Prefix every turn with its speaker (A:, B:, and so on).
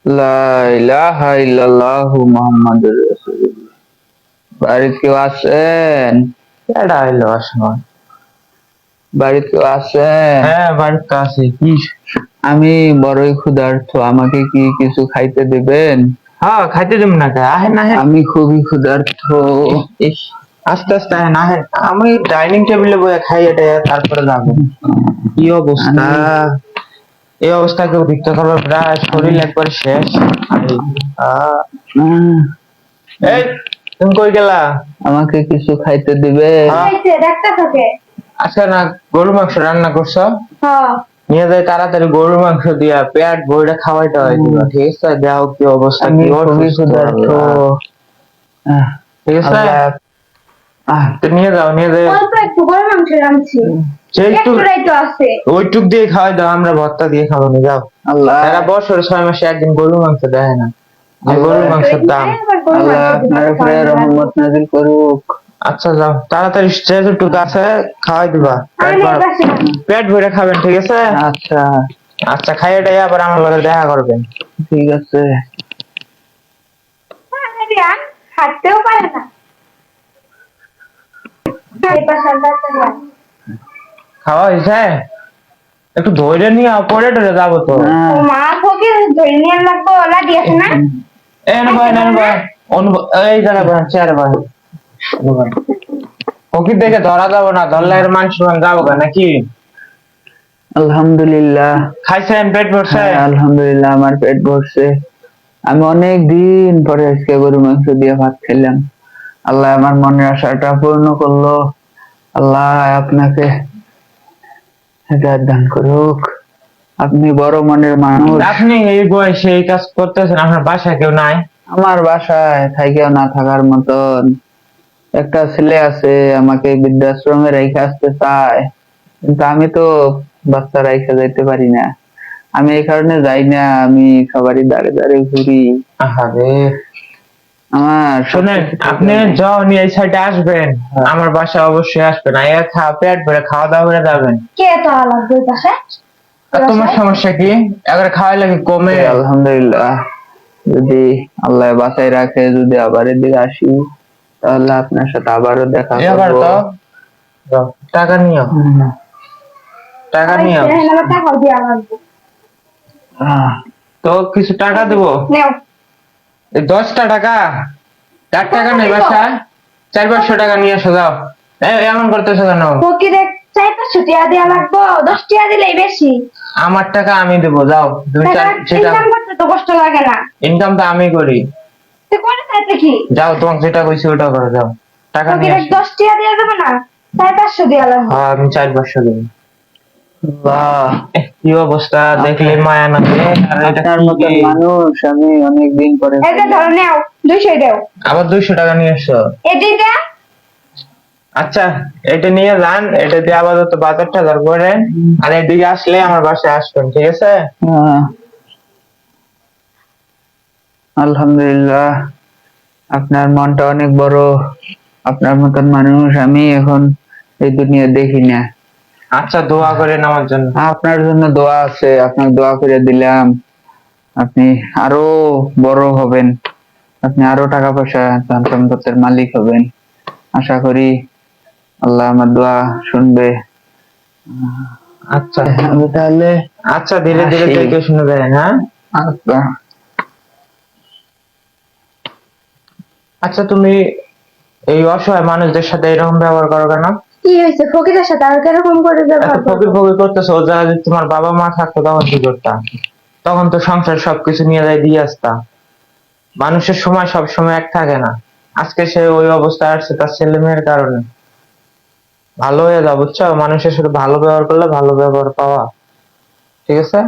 A: লা ইলাহা ইল্লাল্লাহু মুহাম্মাদুর রাসূলুল্লাহ। বাড়িতে কেউ আছেন?
B: কেডা আইলো আসমান?
A: বাড়িতে কেউ আছেন?
B: হ্যাঁ, বাড়িতে আছি। কি?
A: আমি বড়ই ক্ষুধার্ত, আমাকে কি কিছু খাইতে দিবেন?
B: হ্যাঁ, খাইতে দিব না কে? আহেন আহেন।
A: আমি খুবই ক্ষুধার্ত।
B: ইস, আস্তে আস্তে আহেন আহেন। আমি ডাইনিং টেবিলে বসে খাই, এটা তারপরে যাবো। কি অবস্থা! এই অবস্থা কেউ দেখতে পারবে? প্রায় শরীর একবার শেষ।
A: উম,
B: এই, তুমি কই গেলা?
A: আমাকে কিছু খাইতে দিবে?
B: আচ্ছা না, গরু মাংস রান্না করছো? নিয়ে যাই তাড়াতাড়ি গরুর মাংস দিয়া পেট বইটা খাওয়াইতে হয় দিবা, ঠিক আছে? দেহ কি অবস্থা,
A: আমি
B: কি
A: খুবই
B: অসুস্থ,
A: ক্ষুধার্ত।
B: আল্লাহ। ঠিক আছে, তো নিয়ে যাও, নিয়ে যাও। ওইটুক দিয়ে খাওয়াই দাও, আমরা ভর্তা দিয়ে খাবো না, যাও।
A: আল্লাহ,
B: সারা বছর 6 মাসে একদিন গরুর মাংস দেয় না, যে গরুর মাংসের দাম।
A: আল্লাহ আপনার উপরে রহমত নাজিল করুক।
B: আচ্ছা যাও তাড়াতাড়ি, যেটুক আছে খাওয়াই দিবা, পেট ভরে খাবেন, ঠিক আছে?
A: আচ্ছা
B: আচ্ছা, খাইয়ে টাইয়ে আবার আমার লগে দেখা করবেন।
A: ঠিক আছে।
C: হাঁটতেও পারে না।
B: খাওয়া হয়েছে? একটু ধৈর্য নিয়ে পরে টরে যাবো তো।
C: মা ফকির ধরে নিয়ে লাগবো, ওলা দিয়েছে না?
B: এই জায়গা বসেন, চেয়ারে বসেন। ফকির দেখে ধরা যাবো না, ধরলে এর মান সম্মান যাবো কেন নাকি?
A: আলহামদুলিল্লাহ।
B: খাইছেন? পেট ভরছে?
A: হ্যাঁ, আলহামদুলিল্লাহ আমার পেট ভরছে। আমি অনেক দিন পরে আজকে গরু মাংস দিয়ে ভাত খেলাম। আল্লাহ আমার মনের আশাটা পূর্ণ করলো। আল্লাহ আপনাকে হেদায়েত দান করুক। আপনি বড় মনের মানুষ।
B: আপনি এই বয়সে এই কাজ করতেছেন, আপনার বাসায় কেউ নাই?
A: আমার বাসায় থাকেও না থাকার মতন একটা ছেলে আছে, আমাকে বৃদ্ধাশ্রমে রেখে আসতে চায়, কিন্তু আমি তো বাচ্চা রেখে যাইতে পারি না। আমি এই কারণে যাই না, আমি সবারই দাঁড়ে দাঁড়ে ঘুরি।
B: আহারে,
A: আমার
B: শুনেন, আপনি যখন এই সাইডে আসবেন, আমার বাসায় অবশ্যই আসবেন, আয়া পেট ভরে খাওয়া দাওয়া করে যাবেন।
C: কে তো লাগবে পাশে?
B: আর তোমার সমস্যা কি? একবার খাওয়াই লাগে কমে?
A: আলহামদুলিল্লাহ, যদি আল্লাহ বাঁচাই রাখে, যদি আবার এদিকে আসি, তাহলে আপনার সাথে আবারও দেখা
B: এবার
A: করবো।
B: তো যাও, টাকা নিও, টাকা নিও।
C: টাকা দিয়ে লাগবে।
B: তো কিছু টাকা দেবো,
C: নেও।
B: 10টা টাকা। 4 টাকা নেই বাসায়, 400-500 টাকা নিয়ে এসো, যাও। এমন করতেছো কেন?
C: ফকিরে 400-500 টাকা দেওয়া লাগবো, 10 টাকা দিলেই বেশি।
B: আমার টাকা আমি দেবো, যাও। 2-4
C: ইনকাম করতে তো কষ্ট লাগে না।
B: ইনকাম তো আমি করি।
C: তুই করে চাইতে কি?
B: যাও, তোমাকে যেটা কইছি ওটা করো, যাও। টাকা নিয়ে
C: ফকিরে
B: আসো।
C: 10 টাকা দেওয়া যাবে না, 400-500 দেওয়া লাগবে।
B: হ্যাঁ, আমি 400-500 দেবো।
A: বাহ,
B: কি অবস্থা দেখলে মায়া না লাগে? আর এটা
A: আপনার
B: কি
A: মতন মানুষ আমি অনেকদিন পরে
C: এটা ধরো, নেও 200 দাও।
B: আবার 200 টাকা নিয়ে এসো?
C: এটা
B: আচ্ছা, এটা নিয়ে যান, এটা দিয়ে আপাতত বাজার টাজার করেন, আর এদিকে আসলে আমার বাসায় আসবেন, ঠিক আছে?
A: আলহামদুলিল্লাহ, আপনার মনটা অনেক বড়। আপনার মতন মানুষ আমি এখন এই দুনিয়া দেখি না।
B: আচ্ছা, দোয়া করেন আমার জন্য।
A: আপনার জন্য দোয়া আছে, আপনাকে দোয়া করে দিলাম। আপনি আরো বড় হবেন, আপনি আরো টাকা পয়সা ধন সম্পদের মালিক হবেন। আশা করি আল্লাহ আমার দোয়া শুনবে।
B: আচ্ছা,
A: আমি তাহলে
B: আচ্ছা, ধীরে ধীরে
A: আসি।
B: দেখে শুনে দেন, হ্যাঁ?
A: আচ্ছা,
B: আচ্ছা, তুমি এই অসহায় মানুষদের সাথে এরকম ব্যবহার করো কেন?
C: কি হয়েছে? ফকিরের সাথে আর কিরকম করে
B: এত
C: ব্যবহার
B: ফকির
C: করবো?
B: ফকির করতেছো, ও জায়গায় যদি তোমার বাবা মা থাকতো তখন কি করতাম? তখন তো সংসার সবকিছু নিয়ে যাই দিয়ে আসতা। মানুষের সময় সব সময় এক থাকে না। আজকে সে ওই অবস্থায় আসছে তার ছেলে মেয়ের কারণে। ভালো হয়ে যাও, বুঝছো? মানুষের সাথে ভালো ব্যবহার করলে ভালো ব্যবহার পাওয়া, ঠিক আছে?